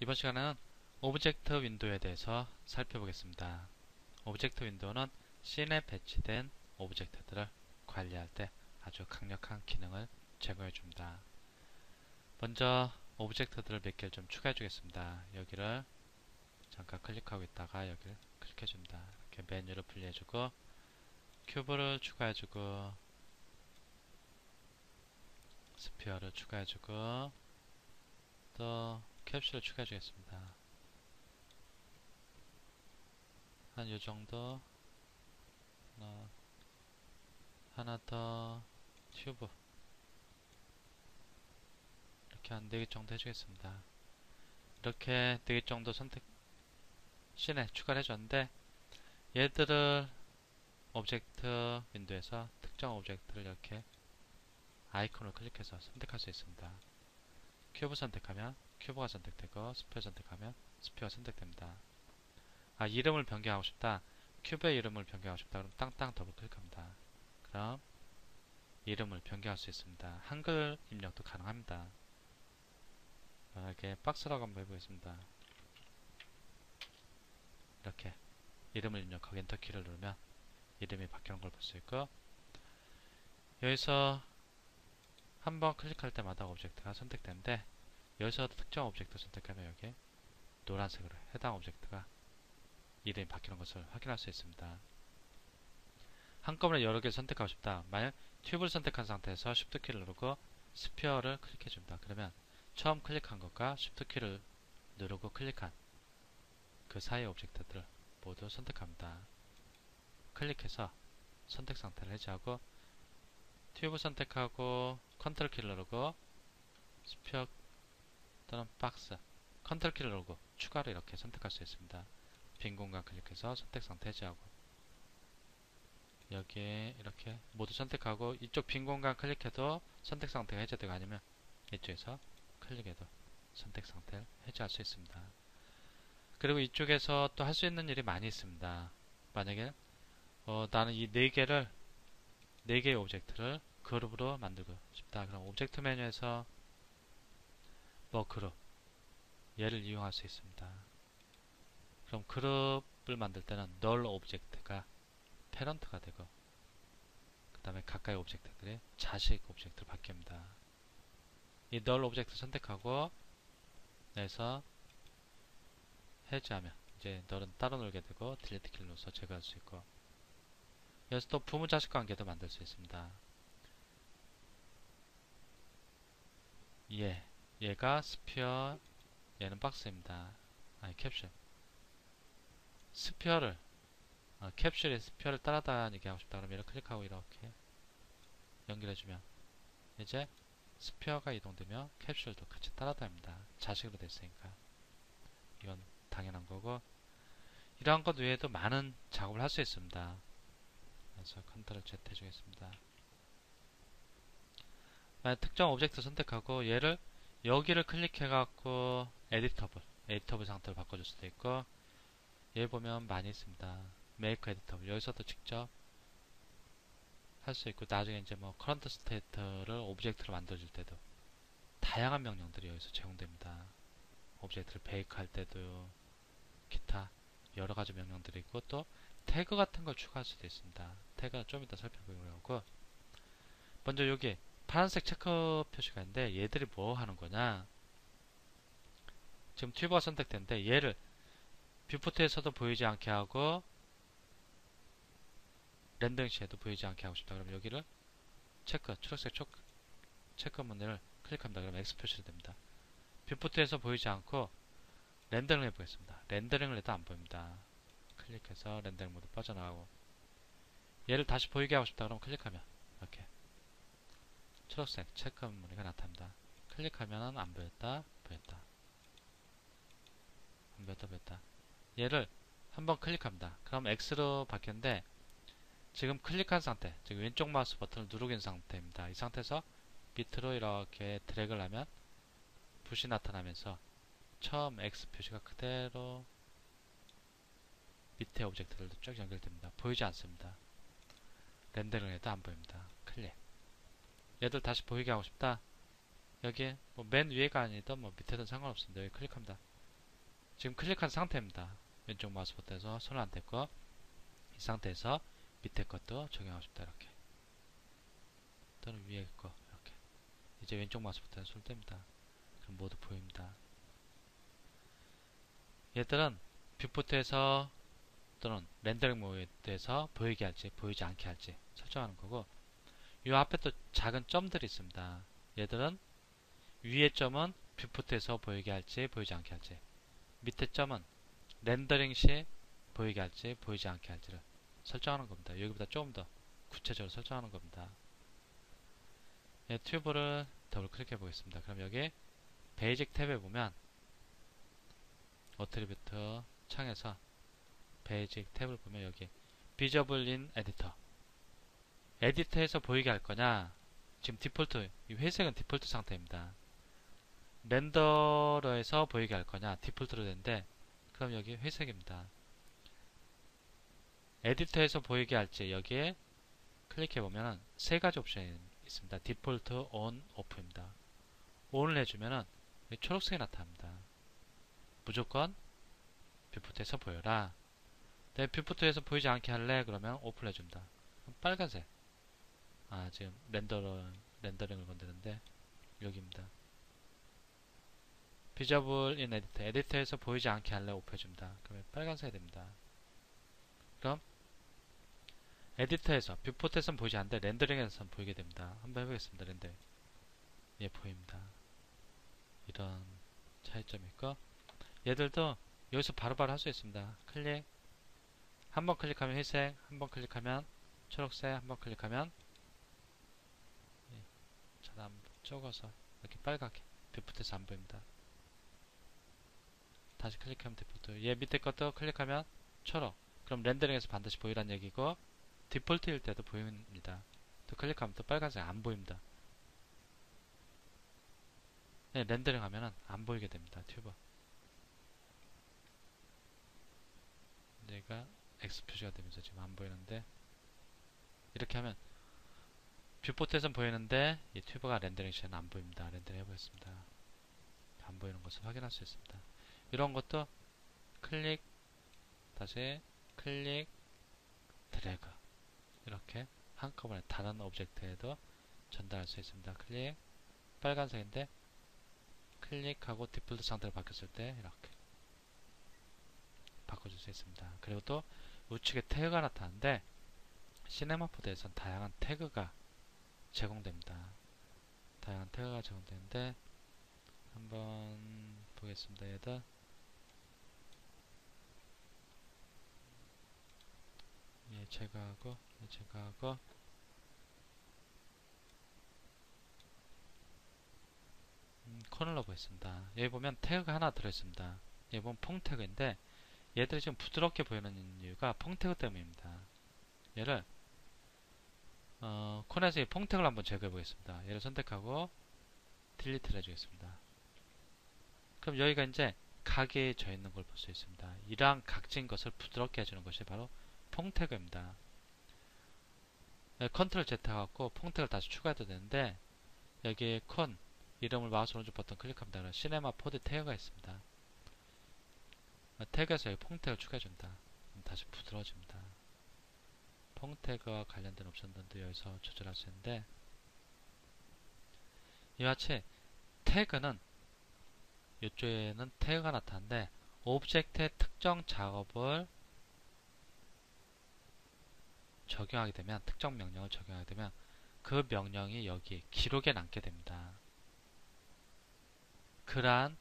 이번 시간에는 오브젝트 윈도우에 대해서 살펴보겠습니다. 오브젝트 윈도우는 씬에 배치된 오브젝트들을 관리할 때 아주 강력한 기능을 제공해 줍니다. 먼저 오브젝트들을 몇 개를 좀 추가해 주겠습니다. 여기를 잠깐 클릭하고 있다가 여기를 클릭해 줍니다. 이렇게 메뉴를 분리해 주고 큐브를 추가해 주고 스피어를 추가해 주고 또 캡슐을 추가해 주겠습니다. 한 요정도 하나 더 튜브 이렇게 한 4개 정도 해주겠습니다. 이렇게 4개 정도 씬에 추가를 해줬는데 얘들을 오브젝트 윈도우에서 특정 오브젝트를 이렇게 아이콘을 클릭해서 선택할 수 있습니다. 큐브 선택하면 큐브가 선택되고 스피어 선택하면 스피어가 선택됩니다. 이름을 변경하고 싶다. 큐브의 이름을 변경하고 싶다. 그럼 땅땅 더블 클릭합니다. 그럼 이름을 변경할 수 있습니다. 한글 입력도 가능합니다. 이렇게 박스라고 한번 해보겠습니다. 이렇게 이름을 입력하고 엔터키를 누르면 이름이 바뀌는 걸 볼 수 있고, 여기서 한번 클릭할 때마다 오브젝트가 선택되는데 여기서 특정 오브젝트 선택하면 여기 노란색으로 해당 오브젝트가 이름이 바뀌는 것을 확인할 수 있습니다. 한꺼번에 여러 개를 선택하고 싶다. 만약 튜브를 선택한 상태에서 Shift 키를 누르고 스피어를 클릭해 줍니다. 그러면 처음 클릭한 것과 Shift 키를 누르고 클릭한 그 사이 오브젝트들을 모두 선택합니다. 클릭해서 선택 상태를 해제하고 튜브 선택하고 컨트롤 키를 누르고 스피어 또는 박스 컨트롤 키를 누르고 추가로 이렇게 선택할 수 있습니다. 빈 공간 클릭해서 선택 상태 해제하고 여기에 이렇게 모두 선택하고 이쪽 빈 공간 클릭해도 선택 상태가 해제되고 아니면 이쪽에서 클릭해도 선택 상태를 해제할 수 있습니다. 그리고 이쪽에서 또 할 수 있는 일이 많이 있습니다. 만약에 나는 이 4개의 오브젝트를 그룹으로 만들고 싶다. 그럼 오브젝트 메뉴에서 그룹 얘를 이용할 수 있습니다. 그럼 그룹을 만들 때는 null 오브젝트가 패런트가 되고 그 다음에 가까이 오브젝트들이 자식 오브젝트로 바뀝니다. 이 null 오브젝트 선택하고 내서 해제하면 이제 null은 따로 놀게 되고 딜리트 키를 눌러서 제거할 수 있고, 여기서 또 부모 자식 관계도 만들 수 있습니다. 얘가 스피어, 얘는 박스입니다. 캡슐. 스피어를 캡슐이 스피어를 따라다니게 하고 싶다 그러면 얘를 클릭하고 이렇게 연결해주면 이제 스피어가 이동되며 캡슐도 같이 따라다닙니다. 자식으로 됐으니까 이건 당연한 거고, 이러한 것 외에도 많은 작업을 할 수 있습니다. 그래서 컨트롤 Z 해주겠습니다. 특정 오브젝트 선택하고 얘를 여기를 클릭해갖고 에디터블 상태로 바꿔줄 수도 있고, 얘 보면 많이 있습니다. 메이크 에디터블 여기서도 직접 할 수 있고, 나중에 이제 커런트 스테이트를 오브젝트로 만들어줄 때도 다양한 명령들이 여기서 제공됩니다. 오브젝트를 베이크 할 때도 기타 여러 가지 명령들이 있고, 또 태그 같은 걸 추가할 수도 있습니다. 태그는 좀 이따 살펴보려고 하고, 먼저 여기 파란색 체크 표시가 있는데 얘들이 뭐 하는 거냐, 지금 튜브가 선택됐는데 얘를 뷰포트에서도 보이지 않게 하고 렌더링 시에도 보이지 않게 하고 싶다. 그러면 여기를 초록색 체크 문을 클릭합니다. 그러면 X 표시가 됩니다. 뷰포트에서 보이지 않고 렌더링을 해보겠습니다. 렌더링을 해도 안 보입니다. 클릭해서 렌더링 모드 빠져나가고, 얘를 다시 보이게 하고 싶다. 그러면 클릭하면 이렇게 초록색 체크 무늬가 나타납니다. 클릭하면 안 보였다, 보였다, 안 보였다, 보였다. 얘를 한번 클릭합니다. 그럼 X로 바뀌었는데 지금 클릭한 상태, 즉 왼쪽 마우스 버튼을 누르고 있는 상태입니다. 이 상태에서 밑으로 이렇게 드래그를 하면 붓이 나타나면서 처음 X 표시가 그대로 밑에 오브젝트들도 쭉 연결됩니다. 보이지 않습니다. 렌더링을 해도 안 보입니다. 클릭. 얘들 다시 보이게 하고 싶다. 여기 맨 위에가 아니든 밑에든 상관없습니다. 여기 클릭합니다. 지금 클릭한 상태입니다. 왼쪽 마우스 버튼에서 손을 안 댔고 이 상태에서 밑에 것도 적용하고 싶다. 이렇게 또는 위에 거 이렇게 이제 왼쪽 마우스 버튼에 손을 뗍니다. 그럼 모두 보입니다. 얘들은 뷰포트에서 또는 렌더링 모드에서 보이게 할지 보이지 않게 할지 설정하는 거고 이 앞에 또 작은 점들이 있습니다. 얘들은 위에 점은 뷰포트에서 보이게 할지 보이지 않게 할지 밑에 점은 렌더링 시 보이게 할지 보이지 않게 할지를 설정하는 겁니다. 여기보다 조금 더 구체적으로 설정하는 겁니다. 예, 튜브를 더블 클릭해 보겠습니다. 그럼 여기 베이직 탭에 보면 어트리뷰트 창에서 베이직 탭을 보면 여기 비저블 인 에디터 에디터에서 보이게 할 거냐 지금 디폴트 이 회색은 디폴트 상태입니다. 렌더러에서 보이게 할 거냐 디폴트로 된데 그럼 여기 회색입니다. 에디터에서 보이게 할지 여기에 클릭해 보면 세 가지 옵션이 있습니다. 디폴트, 온, 오프입니다. 온을 해주면은 초록색이 나타납니다. 무조건 뷰포트에서 보여라. 내 뷰포트에서 보이지 않게 할래? 그러면 오프를 해준다. 그럼 빨간색. 지금 렌더링을 건드는데 여기입니다. 비저블 인 에디터. 에디터에서 보이지 않게 할래? 오프 해줍니다. 그러면 빨간색이 됩니다. 그럼 에디터에서 뷰포트에서는 보이지 않는데 렌더링에서는 보이게 됩니다. 한번 해보겠습니다. 렌더링. 예, 보입니다. 이런 차이점이 있고 얘들도 여기서 바로바로 할 수 있습니다. 클릭 한번 클릭하면 회색, 한번 클릭하면 초록색, 한번 클릭하면 잘 안 적어서 이렇게 빨갛게 뷰포트에서 안 보입니다. 다시 클릭하면 디폴트. 얘 밑에 것도 클릭하면 초록. 그럼 렌더링에서 반드시 보이란 얘기고 디폴트일 때도 보입니다. 또 클릭하면 또 빨간색 안 보입니다. 네, 렌더링 하면은 안 보이게 됩니다. 튜브. 얘가 X 표시가 되면서 지금 안 보이는데 이렇게 하면 뷰포트에선 보이는데 이 튜브가 렌더링 시에는 안 보입니다. 렌더링 해보겠습니다. 안 보이는 것을 확인할 수 있습니다. 이런 것도 클릭 다시 클릭 드래그 이렇게 한꺼번에 다른 오브젝트에도 전달할 수 있습니다. 클릭 빨간색인데 클릭하고 디폴트 상태로 바뀌었을 때 이렇게 바꿔줄 수 있습니다. 그리고 또 우측에 태그가 나타나는데 시네마포드에선 다양한 태그가 제공됩니다. 다양한 태그가 제공되는데 한번 보겠습니다. 얘들 얘 제거하고 얘 제거하고 코널러 보겠습니다. 여기 보면 태그가 하나 들어있습니다. 여기 보면 퐁 태그인데 얘들이 지금 부드럽게 보이는 이유가 퐁 태그 때문입니다. 얘를 콘에서 이 퐁 태그를 한번 제거해 보겠습니다. 얘를 선택하고 딜리트를 해주겠습니다. 그럼 여기가 이제 각이 져 있는 걸 볼 수 있습니다. 이러한 각진 것을 부드럽게 해주는 것이 바로 퐁 태그입니다. 컨트롤 Z 갖고 퐁 태그를 다시 추가해도 되는데 여기에 콘 이름을 마우스 오른쪽 버튼 클릭합니다. 그럼 시네마 포드 태그가 있습니다. 태그에서 여기 퐁 태그 추가해준다. 다시 부드러워집니다. 퐁 태그와 관련된 옵션들도 여기서 조절할 수 있는데 이와 같이 태그는 이쪽에는 태그가 나타나는데 오브젝트의 특정 작업을 적용하게 되면 특정 명령을 적용하게 되면 그 명령이 여기 기록에 남게 됩니다. 그러한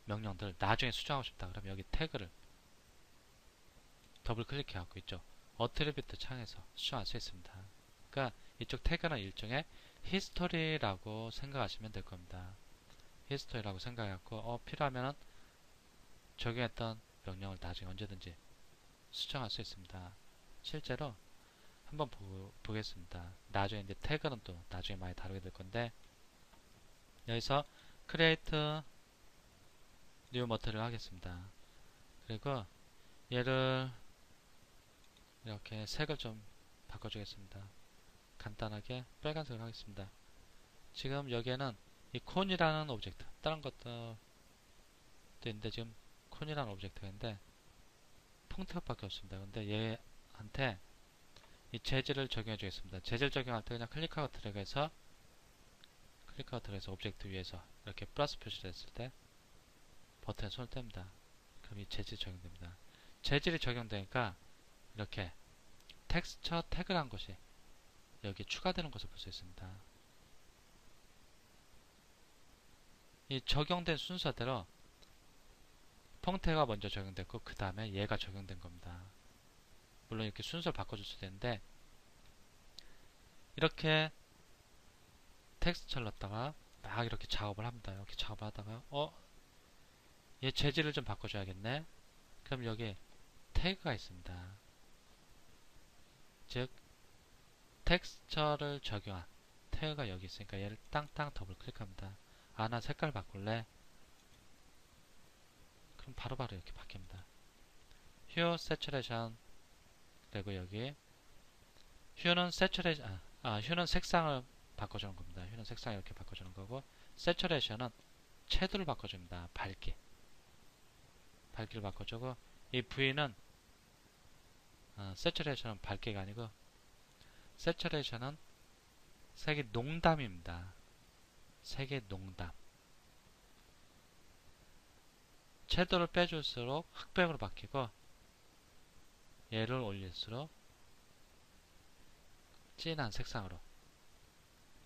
명령들 나중에 수정하고 싶다 그러면 여기 태그를 더블 클릭해 갖고 있죠. 어트리뷰트 창에서 수정할 수 있습니다. 그러니까 이쪽 태그는 일종의 히스토리라고 생각하시면 될 겁니다. 히스토리라고 생각해갖고 필요하면은 적용했던 명령을 나중에 언제든지 수정할 수 있습니다. 실제로 한번 보겠습니다. 나중에 이제 태그는 또 나중에 많이 다루게 될 건데 여기서 create new material 하겠습니다. 그리고 얘를 이렇게 색을 좀 바꿔주겠습니다. 간단하게 빨간색을 하겠습니다. 지금 여기에는 이 콘이라는 오브젝트 다른 것도 있는데 지금 콘이라는 오브젝트가 있는데 펑트밖에 없습니다. 근데 얘한테 이 재질을 적용해 주겠습니다. 재질 적용할 때 그냥 클릭하고 드래그해서 오브젝트 위에서 이렇게 플러스 표시를 했을 때 버튼에 손을 뗍니다. 그럼 이 재질이 적용됩니다. 재질이 적용되니까 이렇게 텍스처 태그란 것이 여기 추가되는 것을 볼 수 있습니다. 이 적용된 순서대로 펑트가 먼저 적용됐고 그 다음에 얘가 적용된 겁니다. 물론 이렇게 순서를 바꿔줄 수도 있는데 이렇게 텍스처를 넣었다가 막 이렇게 작업을 합니다. 이렇게 작업을 하다가 얘 재질을 좀 바꿔줘야겠네. 그럼 여기 태그가 있습니다. 즉 텍스처를 적용한 태그가 여기 있으니까 얘를 땅땅 더블 클릭합니다. 나 색깔 바꿀래? 그럼 바로바로 이렇게 바뀝니다. Hue Saturation 그리고 여기 Hue는 Saturation Hue는 색상을 바꿔주는 겁니다. Hue는 색상 이렇게 바꿔주는 거고 Saturation은 채도를 바꿔줍니다. 밝기를 바꿔주고 이 V는 Saturation은 밝기가 아니고 Saturation은 색의 농담입니다. 색의 농담. 채도를 빼줄수록 흑백으로 바뀌고 얘를 올릴수록 진한 색상으로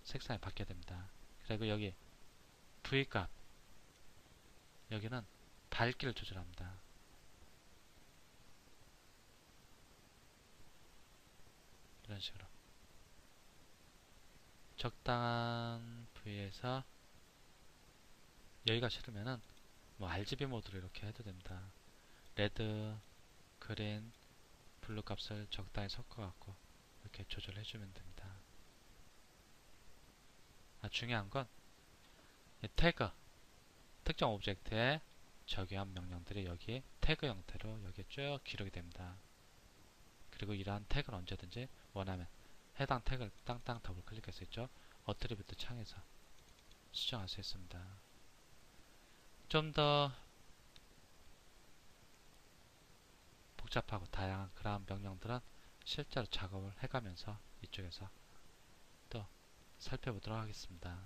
색상이 바뀌게 됩니다. 그리고 여기 V값 여기는 밝기를 조절합니다. 이런 식으로 적당한 V에서 여기가 싫으면은 뭐 RGB 모드로 이렇게 해도 됩니다. 레드, 그린, 블루 값을 적당히 섞어갖고 이렇게 조절해주면 됩니다. 중요한 건 이 태그, 특정 오브젝트에 적용한 명령들이 여기 태그 형태로 여기 쭉 기록이 됩니다. 그리고 이러한 태그는 언제든지 원하면 해당 태그를 땅땅 더블 클릭할 수 있죠. 어트리뷰트 창에서 수정할 수 있습니다. 좀 더 복잡하고 다양한 그러한 명령들은 실제로 작업을 해가면서 이쪽에서 또 살펴보도록 하겠습니다.